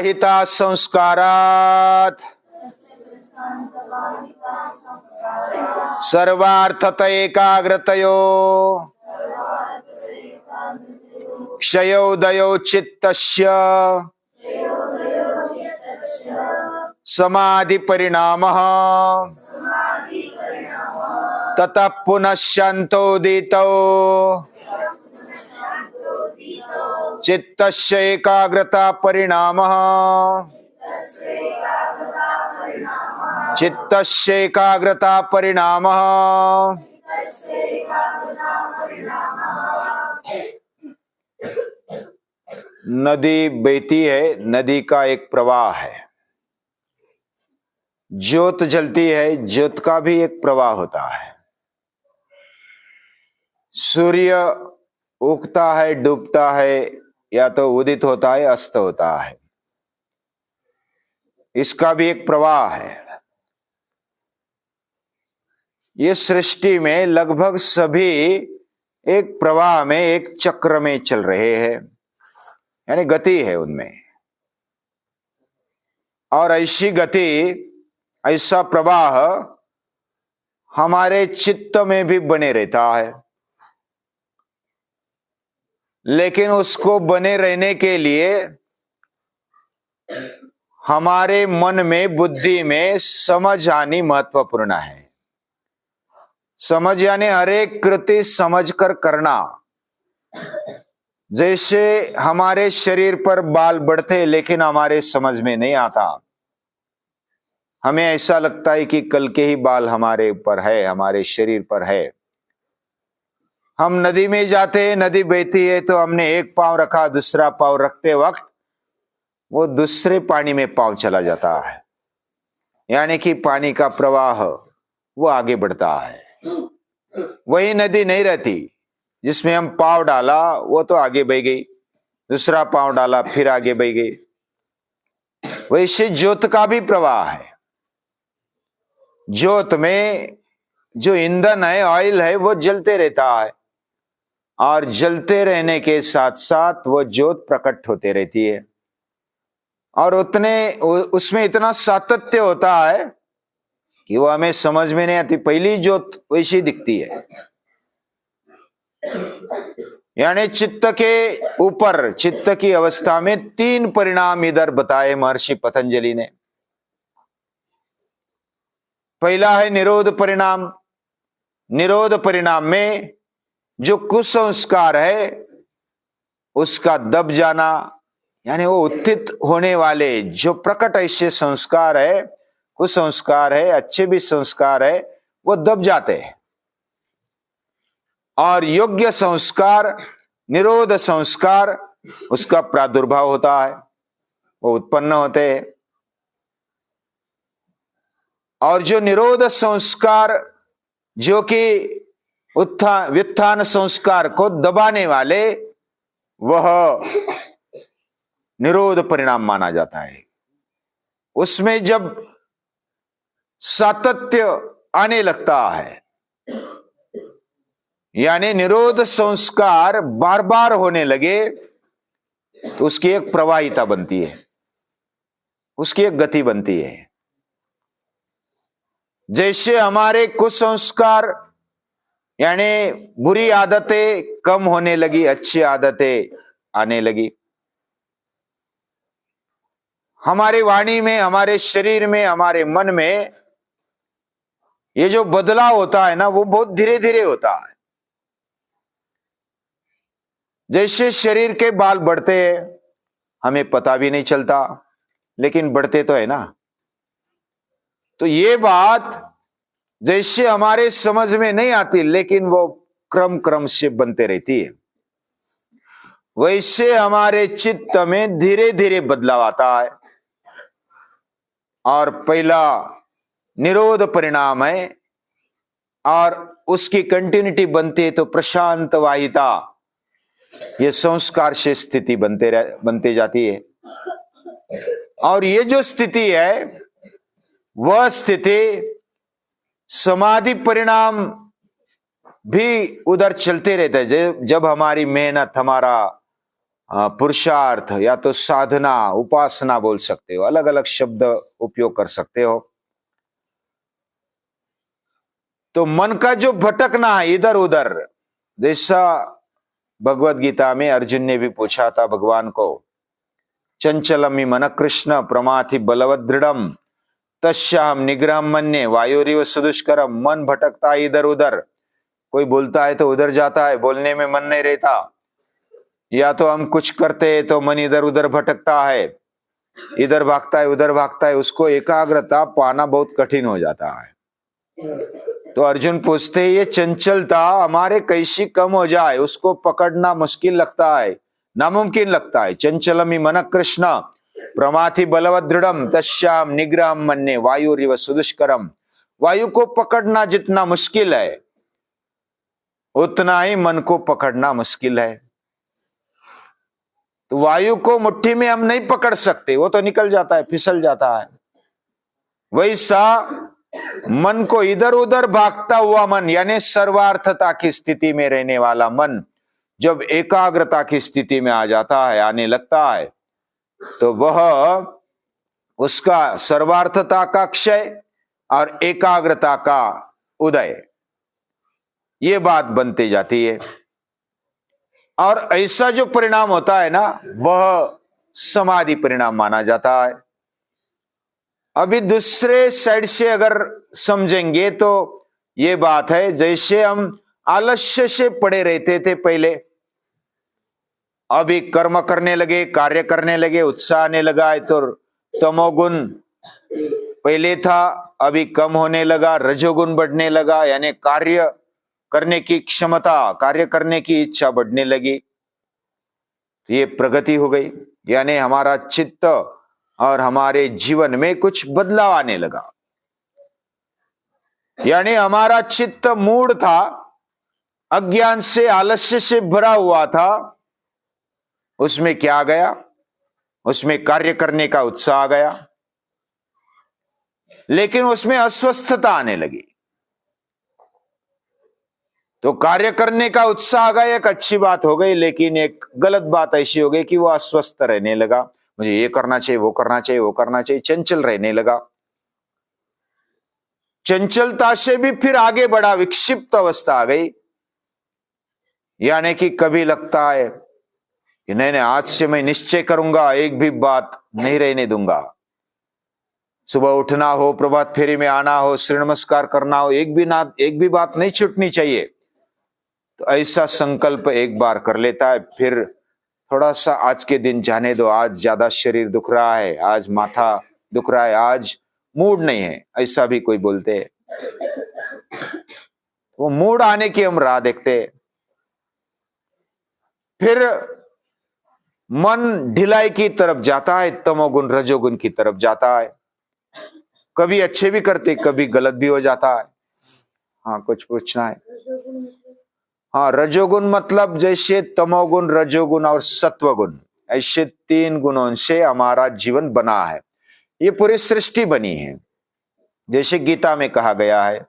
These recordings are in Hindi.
वाहिता संस्कारात् सर्वार्थत एकाग्रतयो क्षयोदयो चित्तस्य समाधि परिणामः ततः पुनः शान्तोदितो चित्तस्य एकाग्रता परिणामः चित्तस्य एकाग्रता परिणामः। नदी बहती है, नदी का एक प्रवाह है। ज्योत जलती है, ज्योत का भी एक प्रवाह होता है। सूर्य उगता है, डूबता है, या तो उदित होता है, अस्त होता है, इसका भी एक प्रवाह है। ये सृष्टि में लगभग सभी एक प्रवाह में, एक चक्र में चल रहे हैं, यानी गति है उनमें। और ऐसी गति, ऐसा प्रवाह हमारे चित्त में भी बने रहता है। लेकिन उसको बने रहने के लिए हमारे मन में, बुद्धि में समझ आनी महत्वपूर्ण है। समझ यानी हर एक कृति समझकर करना। जैसे हमारे शरीर पर बाल बढ़ते लेकिन हमारे समझ में नहीं आता। हमें ऐसा लगता है कि कल के ही बाल हमारे ऊपर है, हमारे शरीर पर है। हम नदी में जाते हैं, नदी बहती है, तो हमने एक पांव रखा, दूसरा पांव रखते वक्त वो दूसरे पानी में पांव चला जाता है, यानी कि पानी का प्रवाह वो आगे बढ़ता है। वही नदी नहीं रहती जिसमें हम पांव डाला वो तो आगे बह गई, दूसरा पांव डाला फिर आगे बह गई। वैसे ज्योत का भी प्रवाह है। ज्योत में जो ईंधन है, ऑयल है, वो जलते रहता है, और जलते रहने के साथ साथ वो ज्योत प्रकट होते रहती है। और उसमें इतना सातत्य होता है कि वो हमें समझ में नहीं आती। पहली ज्योत वैसी दिखती है। यानी चित्त के ऊपर, चित्त की अवस्था में 3 परिणाम इधर बताए महर्षि पतंजलि ने। पहला है निरोध परिणाम। निरोध परिणाम में जो कुसंस्कार है उसका दब जाना, यानी वो उत्थित होने वाले जो प्रकट ऐसे संस्कार है, कुसंस्कार है, अच्छे भी संस्कार है, वो दब जाते हैं। और योग्य संस्कार, निरोध संस्कार, उसका प्रादुर्भाव होता है, वो उत्पन्न होते हैं। और जो निरोध संस्कार, जो कि व्युत्थान संस्कार को दबाने वाले, वह निरोध परिणाम माना जाता है। उसमें जब सातत्य आने लगता है, यानी निरोध संस्कार बार बार होने लगे, तो उसकी एक प्रवाहिता बनती है, उसकी एक गति बनती है। जैसे हमारे कुसंस्कार यानी बुरी आदतें कम होने लगी, अच्छी आदतें आने लगी। हमारी वाणी में, हमारे शरीर में, हमारे मन में ये जो बदलाव होता है ना, वो बहुत धीरे धीरे होता है। जैसे शरीर के बाल बढ़ते हैं, हमें पता भी नहीं चलता, लेकिन बढ़ते तो है ना। तो ये बात जैसे हमारे समझ में नहीं आती, लेकिन वो क्रम क्रम से बनते रहती है। वैसे हमारे चित्त में धीरे धीरे बदलाव आता है। और पहला निरोध परिणाम है, और उसकी कंटिन्यूटी बनती है तो प्रशांत वाहिता, ये संस्कार से स्थिति बनते जाती है। और ये जो स्थिति है, वह स्थिति समाधि परिणाम भी उधर चलते रहते हैं। जब हमारी मेहनत, हमारा पुरुषार्थ या तो साधना, उपासना बोल सकते हो, अलग अलग शब्द उपयोग कर सकते हो। तो मन का जो भटकना है इधर उधर, जैसा भगवत गीता में अर्जुन ने भी पूछा था भगवान को, चंचलमी मन कृष्ण प्रमाथि बलवत दृढ़म तस्याहम निग्रहम मन्ये वायुरिव सुदुष्करम। मन भटकता है इधर उधर, कोई बोलता है तो उधर जाता है, बोलने में मन नहीं रहता, या तो हम कुछ करते हैं तो मन इधर उधर भटकता है, इधर भागता है उधर भागता है, उसको एकाग्रता पाना बहुत कठिन हो जाता है। तो अर्जुन पूछते हैं ये चंचलता हमारे कैसी कम हो जाए, उसको पकड़ना मुश्किल लगता है, नामुमकिन लगता है। चंचलमी मन कृष्ण प्रमाथि बलवत दृढ़म तस्याम निग्रहम मन्ये वायुरिव सुदुष्करम। वायु को पकड़ना जितना मुश्किल है उतना ही मन को पकड़ना मुश्किल है। तो वायु को मुट्ठी में हम नहीं पकड़ सकते, वो तो निकल जाता है, फिसल जाता है। वैसा मन को इधर उधर भागता हुआ मन, यानी सर्वार्थता की स्थिति में रहने वाला मन जब एकाग्रता की स्थिति में आ जाता है, आने लगता है, तो वह उसका सर्वार्थता का क्षय और एकाग्रता का उदय, ये बात बनती जाती है। और ऐसा जो परिणाम होता है ना, वह समाधि परिणाम माना जाता है। अभी दूसरे साइड से अगर समझेंगे तो ये बात है, जैसे हम आलस्य से पड़े रहते थे पहले, अभी कर्म करने लगे, कार्य करने लगे, उत्साह आने लगा है, तो तमोगुण पहले था, अभी कम होने लगा, रजोगुण बढ़ने लगा, यानी कार्य करने की क्षमता, कार्य करने की इच्छा बढ़ने लगी, ये प्रगति हो गई, यानी हमारा चित्त और हमारे जीवन में कुछ बदलाव आने लगा। यानी हमारा चित्त मूढ़ था, अज्ञान से आलस्य से भरा हुआ था, उसमें क्या आ गया, उसमें कार्य करने का उत्साह आ गया, लेकिन उसमें अस्वस्थता आने लगी। तो कार्य करने का उत्साह आ गया, एक अच्छी बात हो गई, लेकिन एक गलत बात ऐसी हो गई कि वो अस्वस्थ रहने लगा, मुझे ये करना चाहिए, वो करना चाहिए, वो करना चाहिए, चंचल रहने लगा। चंचलता से भी फिर आगे बढ़ा, विक्षिप्त अवस्था आ गई, यानी कि कभी लगता है कि नहीं नहीं, आज से मैं निश्चय करूंगा, एक भी बात नहीं रहने दूंगा, सुबह उठना हो, प्रभात फेरी में आना हो, सूर्य नमस्कार करना हो, एक भी बात नहीं छूटनी चाहिए। तो ऐसा संकल्प एक बार कर लेता है, फिर थोड़ा सा आज के दिन जाने दो, आज ज्यादा शरीर दुख रहा है, आज माथा दुख रहा है, आज मूड नहीं है, ऐसा भी कोई बोलते हैं। वो मूड आने की हम राह देखते हैं। फिर मन ढिलाई की तरफ जाता है, तमोगुण रजोगुण की तरफ जाता है, कभी अच्छे भी करते, कभी गलत भी हो जाता है। हाँ, कुछ पूछना है? हाँ, रजोगुण मतलब जैसे तमोगुण, रजोगुण और सत्वगुण, ऐसे 3 गुणों से हमारा जीवन बना है, ये पूरी सृष्टि बनी है। जैसे गीता में कहा गया है,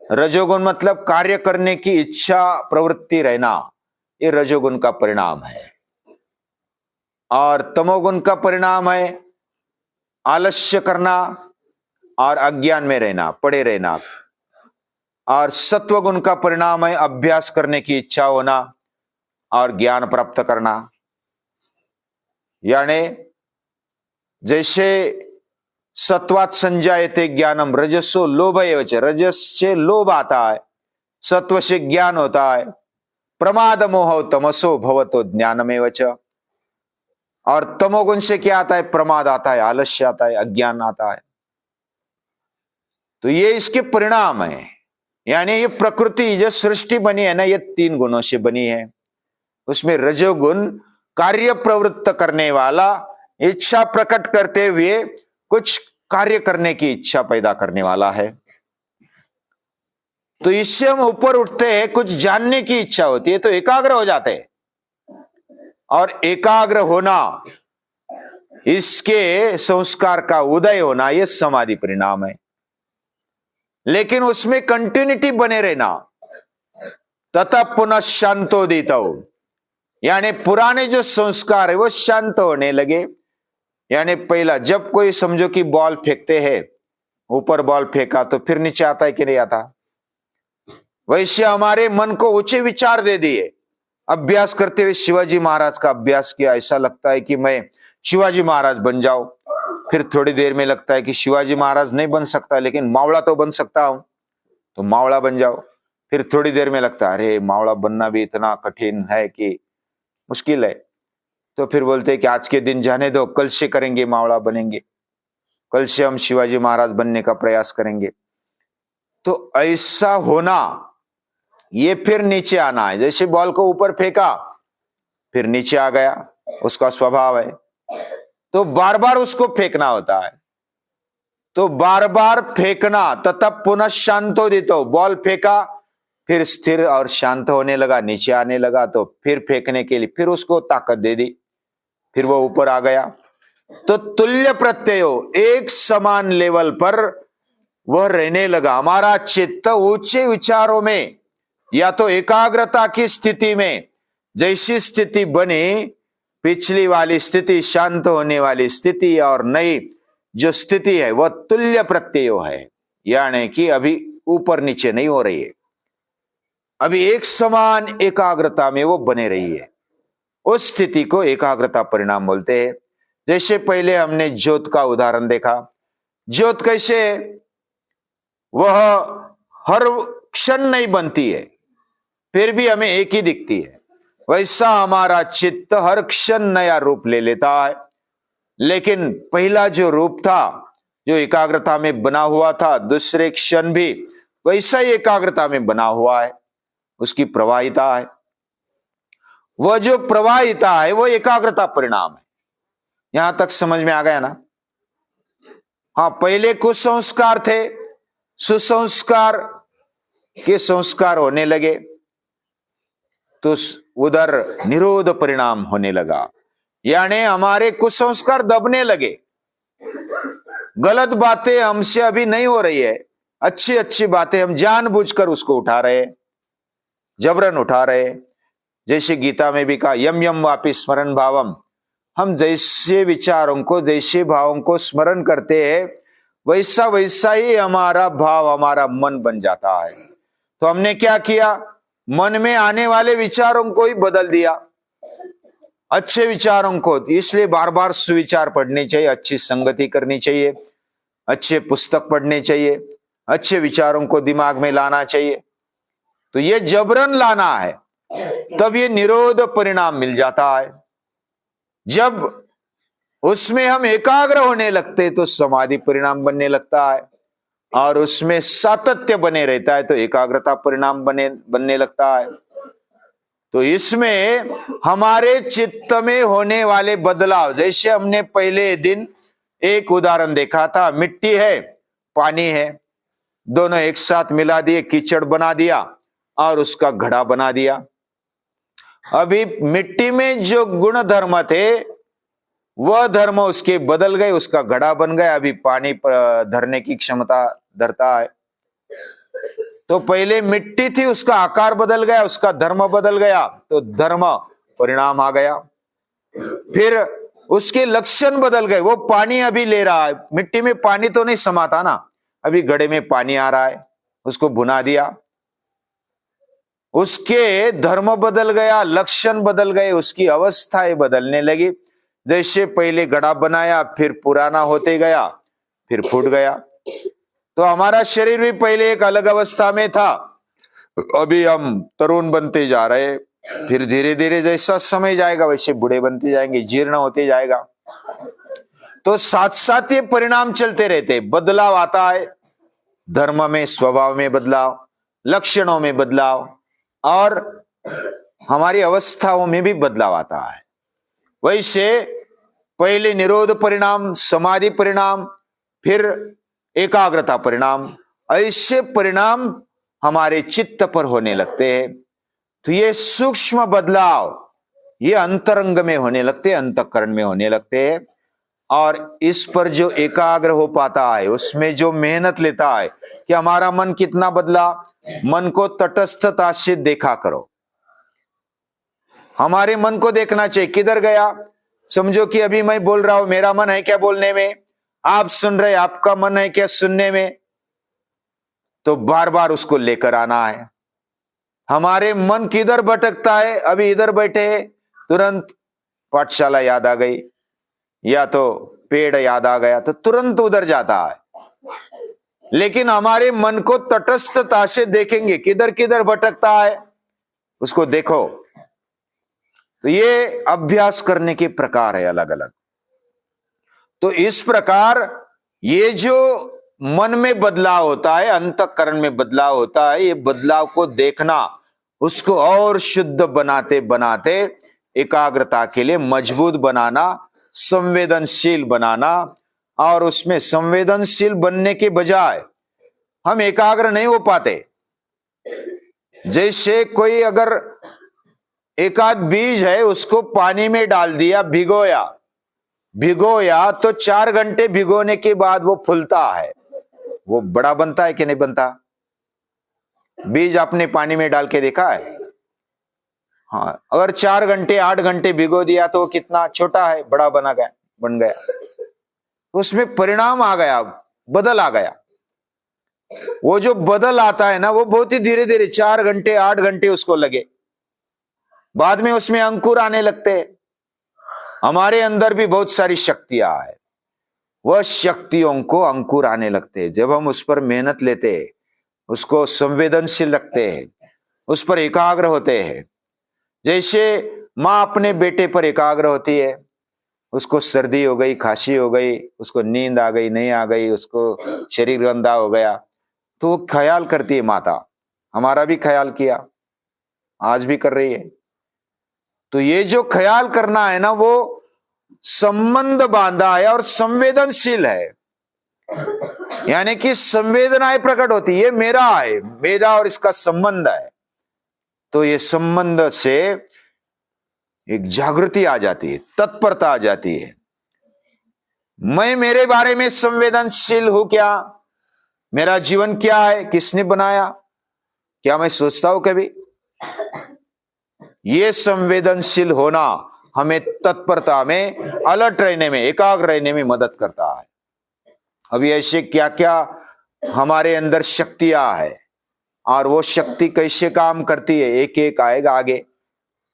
रजोगुण मतलब कार्य करने की इच्छा, प्रवृत्ति रहना, ये रजोगुण का परिणाम है। और तमोगुण का परिणाम है आलस्य करना और अज्ञान में रहना, पड़े रहना। और सत्वगुण का परिणाम है अभ्यास करने की इच्छा होना और ज्ञान प्राप्त करना। यानी जैसे सत्वात संजायते ज्ञानम रजसो लोभ एव च, रजस से लोभ आता है, सत्व से ज्ञान होता है, प्रमाद मोह तमसो भवतो ज्ञानमेव च। और तमोगुण से क्या आता है? प्रमाद आता है, आलस्य आता है, अज्ञान आता है। तो ये इसके परिणाम है। यानी ये प्रकृति जो सृष्टि बनी है ना, ये 3 गुणों से बनी है। उसमें रजोगुण कार्य प्रवृत्त करने वाला, इच्छा प्रकट करते हुए कुछ कार्य करने की इच्छा पैदा करने वाला है। तो इससे हम ऊपर उठते हैं, कुछ जानने की इच्छा होती है, तो एकाग्र हो जाते हैं। और एकाग्र होना, इसके संस्कार का उदय होना, यह समाधि परिणाम है। लेकिन उसमें कंटिन्यूटी बने रहना, तथा पुनः शांतोदित, यानी पुराने जो संस्कार है वो शांत होने लगे। यानी पहला जब कोई समझो कि बॉल फेंकते हैं, ऊपर बॉल फेंका तो फिर नीचे आता है कि नहीं आता, वैसे हमारे मन को ऊंचे विचार दे दिए। अभ्यास करते हुए शिवाजी महाराज का अभ्यास किया, ऐसा लगता है कि मैं शिवाजी महाराज बन जाऊं। फिर थोड़ी देर में लगता है कि शिवाजी महाराज नहीं बन सकता, लेकिन मावड़ा तो बन सकता हूं, तो मावड़ा बन जाओ। फिर थोड़ी देर में लगता है अरे मावड़ा बनना भी इतना कठिन है कि मुश्किल है, तो फिर बोलते हैं कि आज के दिन जाने दो, कल से करेंगे, मावड़ा बनेंगे, कल से हम शिवाजी महाराज बनने का प्रयास करेंगे। तो ऐसा होना, ये फिर नीचे आना है। जैसे बॉल को ऊपर फेंका फिर नीचे आ गया, उसका स्वभाव है, तो बार बार उसको फेंकना होता है। तो बार बार फेंकना, तथा पुनः शांतो दितो, बॉल फेंका फिर स्थिर और शांत होने लगा, नीचे आने लगा, तो फिर फेंकने के लिए फिर उसको ताकत दे दी, फिर वो ऊपर आ गया। तो तुल्य प्रत्ययो, एक समान लेवल पर वह रहने लगा। हमारा चित्त ऊंचे विचारों में या तो एकाग्रता की स्थिति में, जैसी स्थिति बनी पिछली वाली स्थिति, शांत होने वाली स्थिति, और नई जो स्थिति है वह तुल्य प्रत्ययो है, यानी कि अभी ऊपर नीचे नहीं हो रही है, अभी एक समान एकाग्रता में वो बने रही है। उस स्थिति को एकाग्रता परिणाम बोलते हैं। जैसे पहले हमने ज्योत का उदाहरण देखा, ज्योत कैसे वह हर क्षण नहीं बनती है, फिर भी हमें एक ही दिखती है, वैसा हमारा चित्त हर क्षण नया रूप ले लेता है। लेकिन पहला जो रूप था, जो एकाग्रता में बना हुआ था, दूसरे क्षण भी वैसा ही एकाग्रता में बना हुआ है, उसकी प्रवाहिता है। वह जो प्रवाहिता है वो एकाग्रता परिणाम है। यहां तक समझ में आ गया ना? हाँ, पहले कुसंस्कार थे, सुसंस्कार के संस्कार होने लगे, तो उधर निरोध परिणाम होने लगा, यानी हमारे कुसंस्कार दबने लगे। गलत बातें हमसे अभी नहीं हो रही है, अच्छी अच्छी बातें हम जानबूझकर उसको उठा रहे, जबरन उठा रहे। जैसे गीता में भी कहा, यम यम वापि स्मरण भावम, हम जैसे विचारों को, जैसे भावों को स्मरण करते हैं, वैसा वैसा ही हमारा भाव, हमारा मन बन जाता है। तो हमने क्या किया, मन में आने वाले विचारों को ही बदल दिया, अच्छे विचारों को। इसलिए बार बार सुविचार पढ़ने चाहिए, अच्छी संगति करनी चाहिए, अच्छे पुस्तक पढ़ने चाहिए, अच्छे विचारों को दिमाग में लाना चाहिए। तो ये जबरन लाना है, तब ये निरोध परिणाम मिल जाता है। जब उसमें हम एकाग्र होने लगते तो समाधि परिणाम बनने लगता है, और उसमें सातत्य बने रहता है तो एकाग्रता परिणाम बनने लगता है। तो इसमें हमारे चित्त में होने वाले बदलाव, जैसे हमने पहले दिन एक उदाहरण देखा था, मिट्टी है, पानी है, दोनों एक साथ मिला दिए, कीचड़ बना दिया और उसका घड़ा बना दिया। अभी मिट्टी में जो गुण धर्म थे वह धर्म उसके बदल गए, उसका घड़ा बन गया, अभी पानी धरने की क्षमता धरता है। तो पहले मिट्टी थी, उसका आकार बदल गया, उसका धर्म बदल गया, तो धर्म परिणाम आ गया। फिर उसके लक्षण बदल गए, वो पानी अभी ले रहा है, मिट्टी में पानी तो नहीं समाता ना, अभी घड़े में पानी आ रहा है, उसको भुना दिया, उसके धर्म बदल गया, लक्षण बदल गए, उसकी अवस्थाएं बदलने लगी। जैसे पहले घड़ा बनाया, फिर पुराना होते गया, फिर फूट गया। तो हमारा शरीर भी पहले एक अलग अवस्था में था, अभी हम तरुण बनते जा रहे, फिर धीरे धीरे जैसा समय जाएगा वैसे बूढ़े बनते जाएंगे, जीर्ण होते जाएगा। तो साथ साथ ये परिणाम चलते रहते, बदलाव आता है, धर्म में, स्वभाव में बदलाव, लक्षणों में बदलाव, और हमारी अवस्थाओं में भी बदलाव आता है। वैसे पहले निरोध परिणाम, समाधि परिणाम, फिर एकाग्रता परिणाम, ऐसे परिणाम हमारे चित्त पर होने लगते हैं। तो ये सूक्ष्म बदलाव ये अंतरंग में होने लगते हैं, अंतःकरण में होने लगते हैं। और इस पर जो एकाग्र हो पाता है, उसमें जो मेहनत लेता है कि हमारा मन कितना बदला, मन को तटस्थता से देखा करो। हमारे मन को देखना चाहिए किधर गया। समझो कि अभी मैं बोल रहा हूं, मेरा मन है क्या बोलने में, आप सुन रहे, आपका मन है क्या सुनने में, तो बार बार उसको लेकर आना है। हमारे मन किधर भटकता है, अभी इधर बैठे हैं, तुरंत पाठशाला याद आ गई या तो पेड़ याद आ गया तो तुरंत उधर जाता है। लेकिन हमारे मन को तटस्थता से देखेंगे किधर किधर भटकता है, उसको देखो। तो ये अभ्यास करने के प्रकार है अलग अलग। तो इस प्रकार ये जो मन में बदलाव होता है, अंतःकरण में बदलाव होता है, ये बदलाव को देखना, उसको और शुद्ध बनाते बनाते एकाग्रता के लिए मजबूत बनाना, संवेदनशील बनाना। और उसमें संवेदनशील बनने के बजाय हम एकाग्र नहीं हो पाते। जैसे कोई अगर एक आध बीज है, उसको पानी में डाल दिया, भिगोया तो 4 घंटे भिगोने के बाद वो फूलता है, वो बड़ा बनता है कि नहीं बनता। बीज आपने पानी में डाल के देखा है? हाँ, अगर 4 घंटे 8 घंटे भिगो दिया तो वो कितना छोटा है, बड़ा बन गया। उसमें परिणाम आ गया, बदल आ गया। वो जो बदल आता है ना, वो बहुत ही धीरे धीरे 4 घंटे 8 घंटे उसको लगे, बाद में उसमें अंकुर आने लगते हैं। हमारे अंदर भी बहुत सारी शक्तियां है, वह शक्तियों को अंकुर आने लगते हैं जब हम उस पर मेहनत लेते हैं, उसको संवेदनशील रखते हैं, उस पर एकाग्र होते हैं। जैसे माँ अपने बेटे पर एकाग्र होती है, उसको सर्दी हो गई, खांसी हो गई, उसको नींद आ गई नहीं आ गई, उसको शरीर गंदा हो गया, तो वो ख्याल करती है माता। हमारा भी ख्याल किया, आज भी कर रही है। तो ये जो ख्याल करना है ना, वो संबंध बांधा है और संवेदनशील है, यानी कि संवेदनाएं प्रकट होती है, ये मेरा है, मेरा और इसका संबंध है। तो ये संबंध से एक जागृति आ जाती है, तत्परता आ जाती है। मैं मेरे बारे में संवेदनशील हूं क्या? मेरा जीवन क्या है, किसने बनाया, क्या मैं सोचता हूं कभी? ये संवेदनशील होना हमें तत्परता में, अलर्ट रहने में, एकाग्र रहने में मदद करता है। अभी ऐसे क्या क्या हमारे अंदर शक्तियां है और वो शक्ति कैसे काम करती है, एक एक आएगा आगे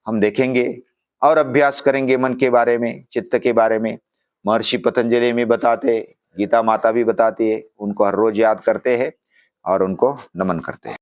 हम देखेंगे और अभ्यास करेंगे। मन के बारे में, चित्त के बारे में महर्षि पतंजलि में बताते, गीता माता भी बताती है, उनको हर रोज याद करते हैं और उनको नमन करते हैं।